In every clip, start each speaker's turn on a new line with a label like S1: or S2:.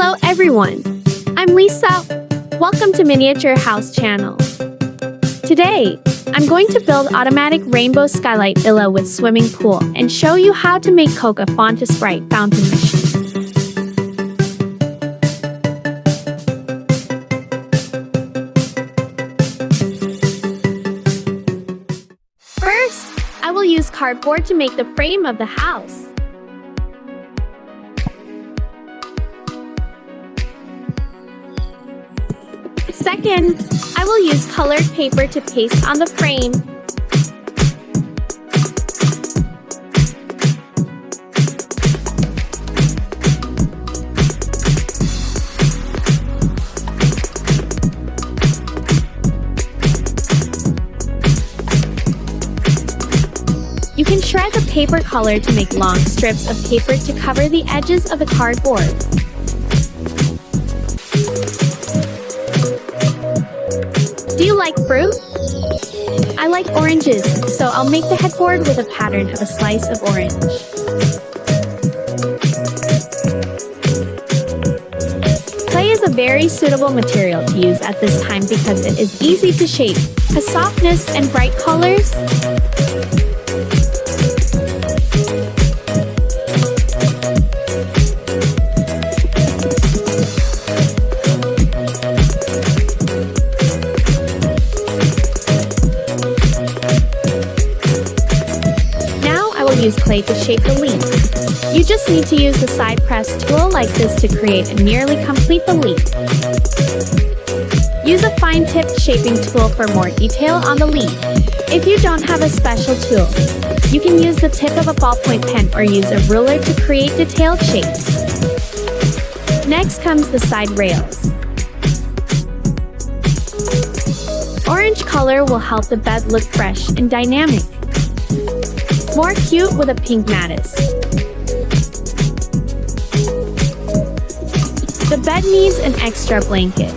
S1: Hello everyone, I'm Lisa. Welcome to Miniature House channel. Today, I'm going to build automatic rainbow skylight villa with swimming pool and show you how to make Coca Fonta Sprite fountain machine. First, I will use cardboard to make the frame of the house. Second, I will use colored paper to paste on the frame. You can shred the paper color to make long strips of paper to cover the edges of the cardboard. Do you like fruit? I like oranges, so I'll make the headboard with a pattern of a slice of orange. Clay is a very suitable material to use at this time because it is easy to shape, has softness and bright colors. Use clay to shape the leaf. You just need to use the side press tool like this to create and nearly complete the leaf. Use a fine-tipped shaping tool for more detail on the leaf. If you don't have a special tool, you can use the tip of a ballpoint pen or use a ruler to create detailed shapes. Next comes the side rails. Orange color will help the bed look fresh and dynamic. More cute with a pink mattress. The bed needs an extra blanket.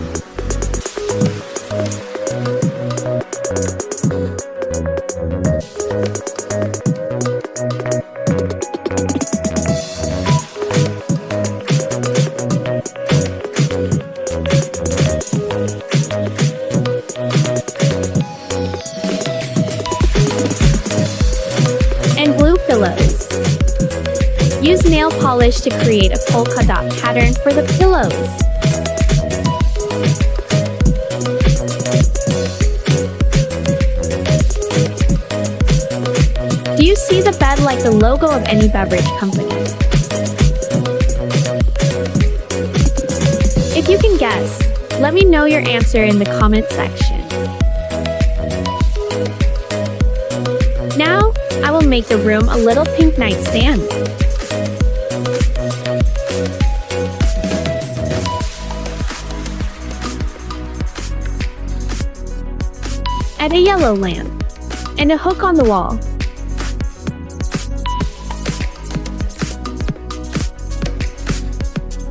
S1: And blue pillows. Use nail polish to create a polka dot pattern for the pillows. Do you see the bed like the logo of any beverage company? If you can guess, let me know your answer in the comment section. Now, I will make the room a little pink nightstand. Add a yellow lamp and a hook on the wall.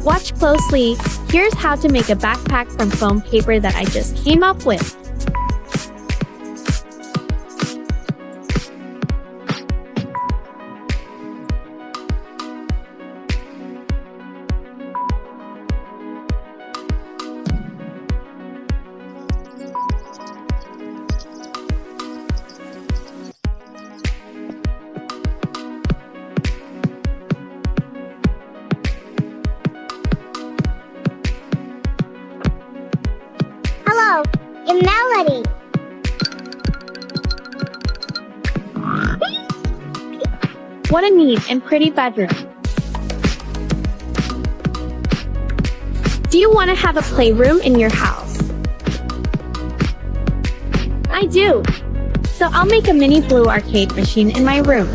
S1: Watch closely. Here's how to make a backpack from foam paper that I just came up with.
S2: Hello, I'm Melody.
S1: What a neat and pretty bedroom. Do you want to have a playroom in your house? I do. So I'll make a mini blue arcade machine in my room.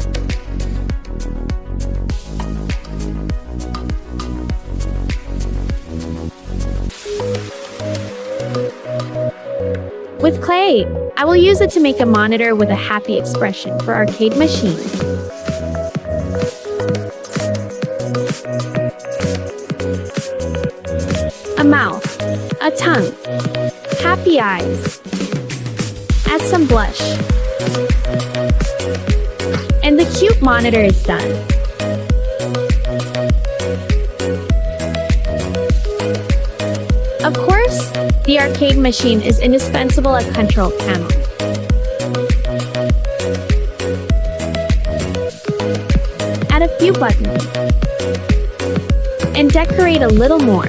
S1: With clay, I will use it to make a monitor with a happy expression for arcade machine. A mouth, a tongue, happy eyes. Add some blush. And the cute monitor is done. Of course, the arcade machine is indispensable, a control panel. Add a few buttons and decorate a little more.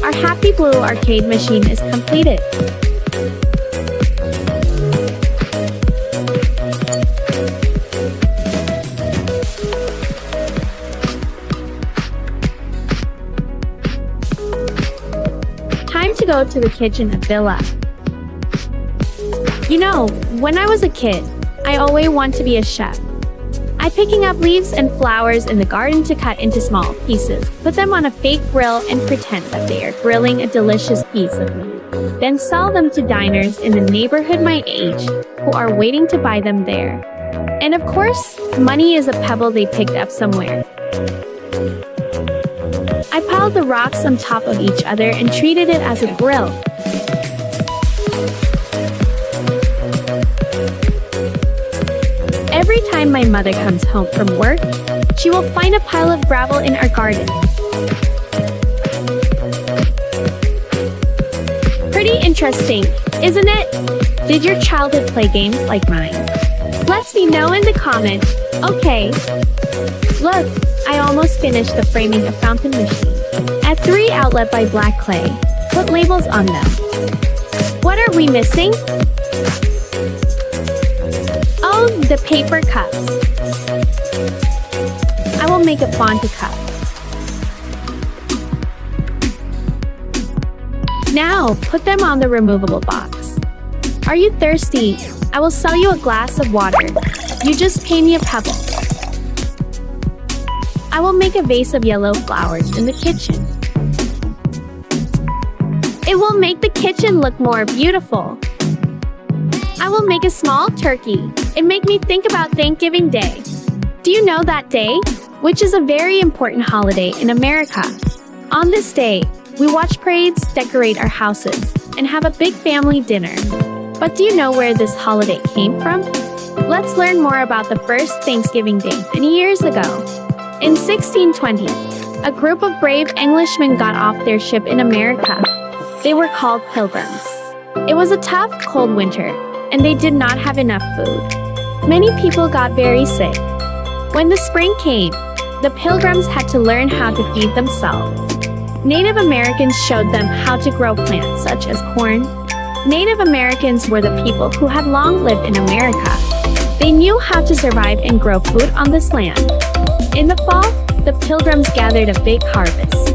S1: Our happy blue arcade machine is completed. Time to go to the kitchen at Villa. You know, when I was a kid, I always wanted to be a chef. I picking up leaves and flowers in the garden to cut into small pieces, put them on a fake grill and pretend that they are grilling a delicious piece of meat. Then sell them to diners in the neighborhood my age who are waiting to buy them there. And of course, money is a pebble they picked up somewhere. I piled the rocks on top of each other and treated it as a grill. Every time my mother comes home from work, she will find a pile of gravel in our garden. Pretty interesting, isn't it? Did your childhood play games like mine? Let me know in the comments. Okay. Look, I almost finished the framing of fountain machine. Add 3 outlet by black clay. Put labels on them. What are we missing? Oh, the paper cups. I will make a font cup. Now, put them on the removable box. Are you thirsty? I will sell you a glass of water. You just pay me a pebble. I will make a vase of yellow flowers in the kitchen. It will make the kitchen look more beautiful. I will make a small turkey. It makes me think about Thanksgiving Day. Do you know that day? Which is a very important holiday in America. On this day, we watch parades, decorate our houses, and have a big family dinner. But do you know where this holiday came from? Let's learn more about the first Thanksgiving Day many years ago. In 1620, a group of brave Englishmen got off their ship in America. They were called Pilgrims. It was a tough, cold winter, and they did not have enough food. Many people got very sick. When the spring came, the Pilgrims had to learn how to feed themselves. Native Americans showed them how to grow plants such as corn. Native Americans were the people who had long lived in America. They knew how to survive and grow food on this land. In the fall, the Pilgrims gathered a big harvest.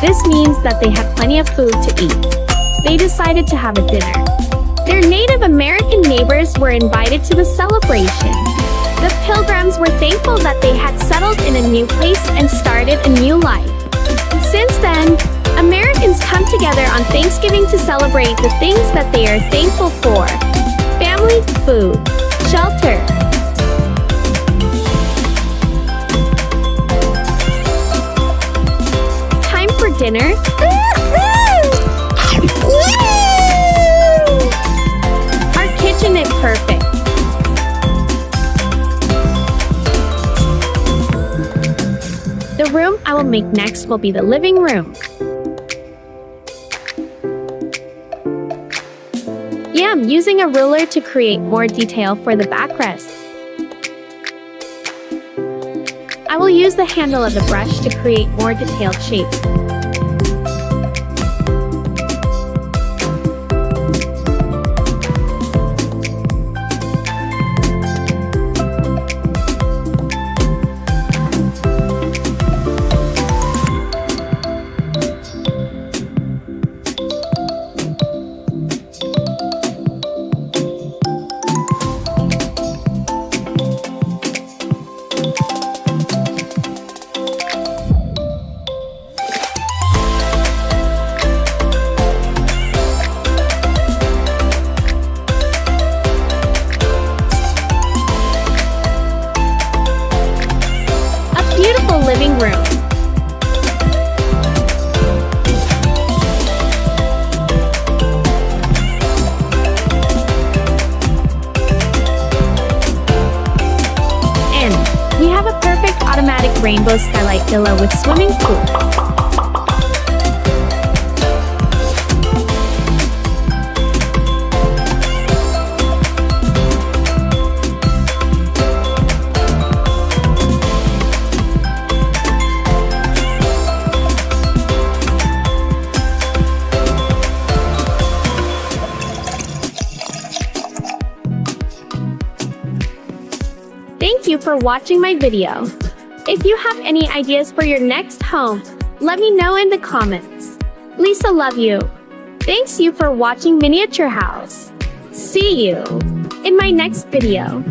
S1: This means that they had plenty of food to eat. They decided to have a dinner. Their Native American neighbors were invited to the celebration. The Pilgrims were thankful that they had settled in a new place and started a new life. Since then, Americans come together on Thanksgiving to celebrate the things that they are thankful for. Family, food, shelter. Time for dinner. Our kitchen is perfect. The room I will make next will be the living room. Yeah, I'm using a ruler to create more detail for the backrest. I will use the handle of the brush to create more detailed shapes. Beautiful living room. And we have a perfect automatic rainbow skylight villa with swimming pool. Thank you for watching my video. If you have any ideas for your next home, let me know in the comments. Lisa love you. Thanks you for watching Miniature House. See you in my next video.